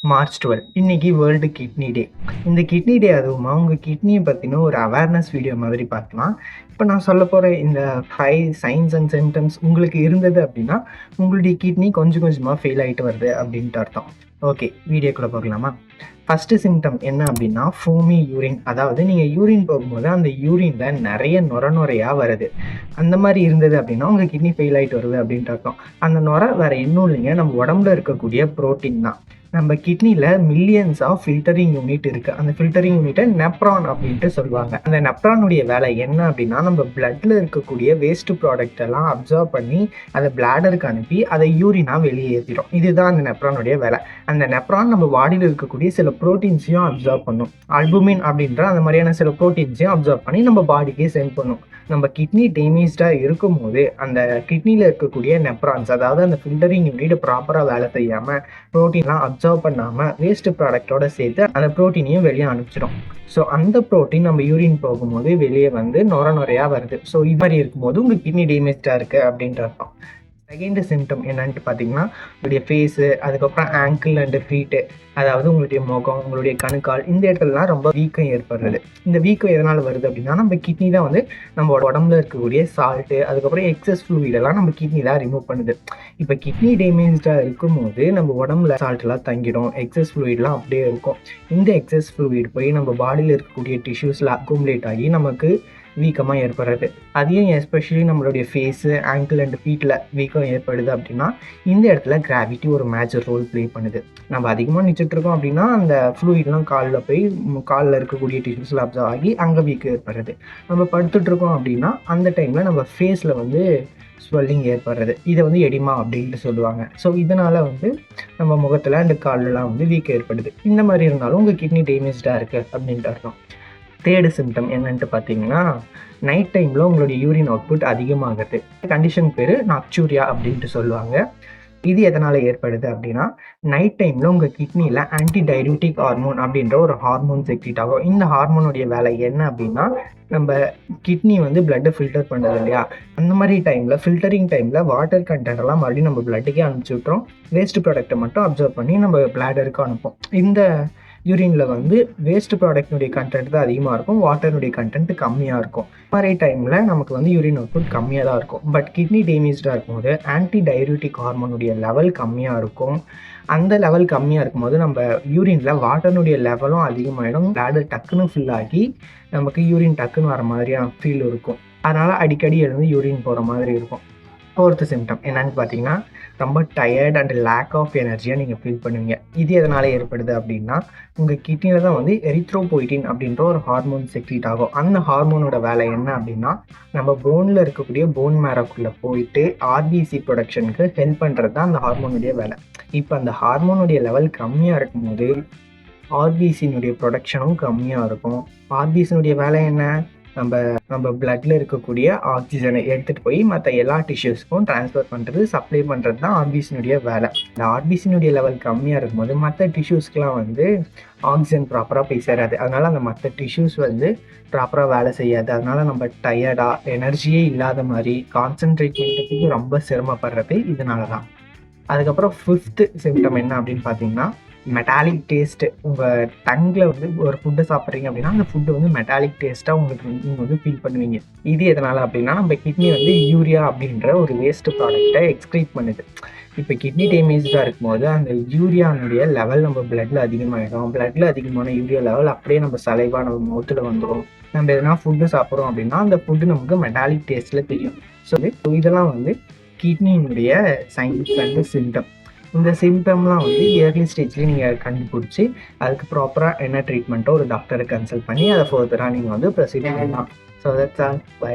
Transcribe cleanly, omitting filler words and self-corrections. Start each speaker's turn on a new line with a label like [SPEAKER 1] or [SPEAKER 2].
[SPEAKER 1] March 12 இன்னைக்கு world kidney டே. இந்த kidney டே அதுவுமா உங்கள் கிட்னியை பற்றின ஒரு அவேர்னஸ் வீடியோ மாதிரி பார்க்கலாம். இப்போ நான் சொல்ல போகிற இந்த 5 சைன்ஸ் அண்ட் சிம்டம்ஸ் உங்களுக்கு இருந்தது அப்படின்னா உங்களுடைய கிட்னி கொஞ்சம் கொஞ்சமாக ஃபெயில் ஆகிட்டு வருது அப்படின்ட்டு அர்த்தம். ஓகே, வீடியோக்குள்ளே போகலாமா? ஃபஸ்ட்டு சிம்டம் என்ன அப்படின்னா ஃபோமி யூரின். அதாவது நீங்கள் யூரின் போகும்போது அந்த யூரினில் நிறைய நுரையாக வருது. அந்த மாதிரி இருந்தது அப்படின்னா உங்கள் கிட்னி ஃபெயில் ஆகிட்டு வருது அப்படின்ட்டு அர்த்தம். அந்த நுரை வேறு இன்னும் இல்லைங்க, நம்ம உடம்புல இருக்கக்கூடிய ப்ரோட்டீன் தான். நம்ம கிட்னியில் மில்லியன்ஸ் ஆஃப் ஃபில்டரிங் யூனிட் இருக்குது. அந்த ஃபில்டரிங் யூனிட்டை நெப்ரான் அப்படின்ட்டு சொல்லுவாங்க. அந்த நெப்ரானுடைய வேலை என்ன அப்படின்னா நம்ம பிளட்டில் இருக்கக்கூடிய வேஸ்ட் ப்ராடக்ட் எல்லாம் அப்சர்வ் பண்ணி அதை பிளாடருக்கு அனுப்பி அதை யூரினாக வெளியேற்றிடும். இதுதான் அந்த நெப்ரானுடைய வேலை. அந்த நெப்ரான் நம்ம பாடியில் இருக்கக்கூடிய சில ப்ரோட்டீன்ஸையும் அப்சர்வ் பண்ணும். அல்புமின் அப்படின்ற அந்த மாதிரியான சில ப்ரோட்டீன்ஸையும் அப்சர்வ் பண்ணி நம்ம பாடிக்கே சென்ட் பண்ணும். நம்ம கிட்னி டேமேஜ்டாக இருக்கும்போது அந்த கிட்னியில் இருக்கக்கூடிய நெப்ரான்ஸ், அதாவது அந்த ஃபில்டரிங் யூனிட் ப்ராப்பராக வேலை செய்யாமல் ப்ரோட்டீன்லாம் அப்சர்வ் பண்ணாமல் வேஸ்ட் ப்ராடக்டோட சேர்த்து அந்த ப்ரோட்டீனையும் வெளியே அனுப்பிச்சிடும். ஸோ அந்த ப்ரோட்டீன் நம்ம யூரின் போகும்போது வெளியே வந்து நுரையாக வருது. ஸோ இது மாதிரி இருக்கும்போது உங்கள் கிட்னி டேமேஜாக இருக்குது அப்படின்ற அர்த்தம். செகண்ட் சிம்டம் என்னன்ட்டு பார்த்தீங்கன்னா உங்களுடைய ஃபேஸு, அதுக்கப்புறம் ஆங்கிள் அண்டு ஃபீட்டு, அதாவது உங்களுடைய முகம், உங்களுடைய கணுக்கால், இந்த இடத்துலலாம் ரொம்ப வீக்கம் ஏற்படுறது. இந்த வீக்கம் எதனால் வருது அப்படின்னா நம்ம கிட்னி தான் வந்து நம்ம உடம்புல இருக்கக்கூடிய சால்ட்டு, அதுக்கப்புறம் எக்ஸஸ் ஃப்ளூயிடெல்லாம் நம்ம கிட்னி தான் ரிமூவ் பண்ணுது. இப்போ கிட்னி டேமேஜாக இருக்கும்போது நம்ம உடம்புல சால்ட்டெல்லாம் தங்கிடும், எக்ஸஸ் ஃப்ளூயிடெலாம் அப்படியே இருக்கும். இந்த எக்ஸஸ் ஃப்ளூயிட் போய் நம்ம பாடியில் இருக்கக்கூடிய டிஷ்யூஸில் அக்குமுலேட் ஆகி நமக்கு வீக்கமாக ஏற்படுறது. அதையும் எஸ்பெஷலி நம்மளுடைய ஃபேஸு, ஆங்கிள் அண்ட் ஃபீட்டில் வீக்கம் ஏற்படுது அப்படின்னா இந்த இடத்துல கிராவிட்டி ஒரு மேஜர் ரோல் ப்ளே பண்ணுது. நம்ம அதிகமாக நிச்சிட்ருக்கோம் அப்படின்னா அந்த ஃப்ளூயிட்லாம் காலில் போய் காலில் இருக்கக்கூடிய டிஷ்யூஸில் அப்சர்வ் ஆகி அங்கே வீக்கம் ஏற்படுறது. நம்ம படுத்துட்ருக்கோம் அப்படின்னா அந்த டைமில் நம்ம ஃபேஸில் வந்து ஸ்வெல்லிங் ஏற்படுறது. இதை வந்து எடிமா அப்படின்ட்டு சொல்லுவாங்க. ஸோ இதனால் வந்து நம்ம முகத்தில் அண்ட் காலெலாம் வந்து வீக்கம் ஏற்படுது. இந்த மாதிரி இருந்தாலும் உங்கள் கிட்னி டேமேஜாக இருக்குது அப்படின்ட்டு அர்த்தம். தேர்டு சிம்டம் என்னன்ட்டு பார்த்தீங்கன்னா நைட் டைமில் உங்களுடைய யூரின் அவுட்புட் அதிகமாகிறது. கண்டிஷன் பேர் நாக்சூரியா அப்படின்ட்டு சொல்லுவாங்க. இது எதனால் ஏற்படுது அப்படின்னா நைட் டைமில் உங்கள் கிட்னியில் ஆன்டி டையூரிட்டிக் ஹார்மோன் அப்படின்ற ஒரு ஹார்மோன் செக்ரீட் ஆகும். இந்த ஹார்மோனுடைய வேலை என்ன அப்படின்னா நம்ம கிட்னி வந்து பிளட்டை ஃபில்டர் பண்ணுறது இல்லையா, அந்த மாதிரி டைமில் ஃபில்டரிங் டைமில் வாட்டர் கண்டென்ட்லாம் மறுபடியும் நம்ம பிளட்டுக்கே அனுப்பிச்சி விட்றோம். வேஸ்ட் ப்ராடக்ட்டை மட்டும் அப்சர்வ் பண்ணி நம்ம பிளாடருக்கு அனுப்போம். இந்த யூரினில் வந்து வேஸ்ட் ப்ராடக்ட்னுடைய கண்டென்ட் தான் அதிகமாக இருக்கும், வாட்டர்னுடைய கண்டென்ட் கம்மியாக இருக்கும். மாதிரி டைமில் நமக்கு வந்து யூரின் அவுட்புட் கம்மியாக தான் இருக்கும். பட் கிட்னி டேமேஜாக இருக்கும்போது ஆன்டி டையூரிட்டிக் ஹார்மோனுடைய லெவல் கம்மியாக இருக்கும். அந்த லெவல் கம்மியாக இருக்கும்போது நம்ம யூரினில் வாட்டர்னுடைய லெவலும் அதிகமாகிடும். பிளாடர் டக்குன்னு ஃபில் ஆகி நமக்கு யூரின் டக்குன்னு வர மாதிரியான ஃபீல் இருக்கும். அதனால் அடிக்கடி எழுந்து யூரின் போகிற மாதிரி இருக்கும். ஃபோர்த்து சிம்டம் என்னன்னு பார்த்தீங்கன்னா ரொம்ப டயர்ட் அண்ட் லேக் ஆஃப் எனர்ஜியாக நீங்கள் ஃபீல் பண்ணுவீங்க. இது எதனால் ஏற்படுது அப்படின்னா உங்கள் கிட்னியில் தான் வந்து எரித்ரோபோய்டின் அப்படின்ற ஒரு ஹார்மோன் செக்ரீட் ஆகும். அந்த ஹார்மோனோட வேலை என்ன அப்படின்னா நம்ம போனில் இருக்கக்கூடிய போன் மேரோக்குள்ளே போயிட்டு ஆர்பிசி ப்ரொடக்ஷனுக்கு ஹெல்ப் பண்ணுறது தான் அந்த ஹார்மோனுடைய வேலை. இப்போ அந்த ஹார்மோனுடைய லெவல் கம்மியாக இருக்கும்போது ஆர்பிசினுடைய ப்ரொடக்ஷனும் கம்மியாக இருக்கும். ஆர்பிசினுடைய வேலை என்ன, நம்ம பிளட்டில் இருக்கக்கூடிய ஆக்சிஜனை எடுத்துகிட்டு போய் மற்ற எல்லா டிஷ்யூஸ்க்கும் ட்ரான்ஸ்ஃபர் பண்ணுறது, சப்ளை பண்ணுறது தான் ஆர்பிசினுடைய வேலை. இந்த ஆர்பிசினுடைய லெவல் கம்மியாக இருக்கும்போது மற்ற டிஷ்யூஸ்க்கெலாம் வந்து ஆக்சிஜன் ப்ராப்பராக போய் சேராது. அதனால் அந்த மற்ற டிஷ்யூஸ் வந்து ப்ராப்பராக வேலை செய்யாது. அதனால் நம்ம டயர்டாக, எனர்ஜியே இல்லாத மாதிரி, கான்சன்ட்ரேட் பண்ணுறதுக்கு ரொம்ப சிரமப்படுறது இதனால தான். அதுக்கப்புறம் ஃபிஃப்த்து சிம்டம் என்ன அப்படின்னு பார்த்தீங்கன்னா மெட்டாலிக் டேஸ்ட்டு. உங்கள் டங்கில் வந்து ஒரு ஃபுட்டை சாப்பிட்றீங்க அப்படின்னா அந்த ஃபுட்டு வந்து மெட்டாலிக் டேஸ்ட்டாக உங்களுக்கு நீங்கள் வந்து ஃபீல் பண்ணுவீங்க. இது எதனால் அப்படின்னா நம்ம கிட்னி வந்து யூரியா அப்படின்ற ஒரு வேஸ்ட்டு ப்ராடக்டை எக்ஸ்க்ரீட் பண்ணுது. இப்போ கிட்னி டேமேஜாக இருக்கும்போது அந்த யூரியானுடைய லெவல் நம்ம பிளட்டில் அதிகமாகிடும். பிளட்டில் அதிகமான யூரியா லெவல் அப்படியே நம்ம சலைவா நம்ம மவுத்தில் வந்துடும். நம்ம எதனா ஃபுட்டு சாப்பிட்றோம் அப்படின்னா அந்த ஃபுட்டு நமக்கு மெட்டாலிக் டேஸ்ட்டில் தெரியும். ஸோ இதெல்லாம் வந்து கிட்னியினுடைய சைன்ஸ் அண்ட் சிம்டம். இந்த சிம்டம்லாம் வந்து இயர்லி ஸ்டேஜ்லேயே நீங்கள் கண்டுபிடிச்சி அதுக்கு ப்ராப்பராக என்ன ட்ரீட்மெண்ட்டோ ஒரு டாக்டரை கன்சல்ட் பண்ணி அதை ஃபர்தராக நீங்கள் வந்து ப்ரொசீட் பண்ணலாம். So that's all. பை.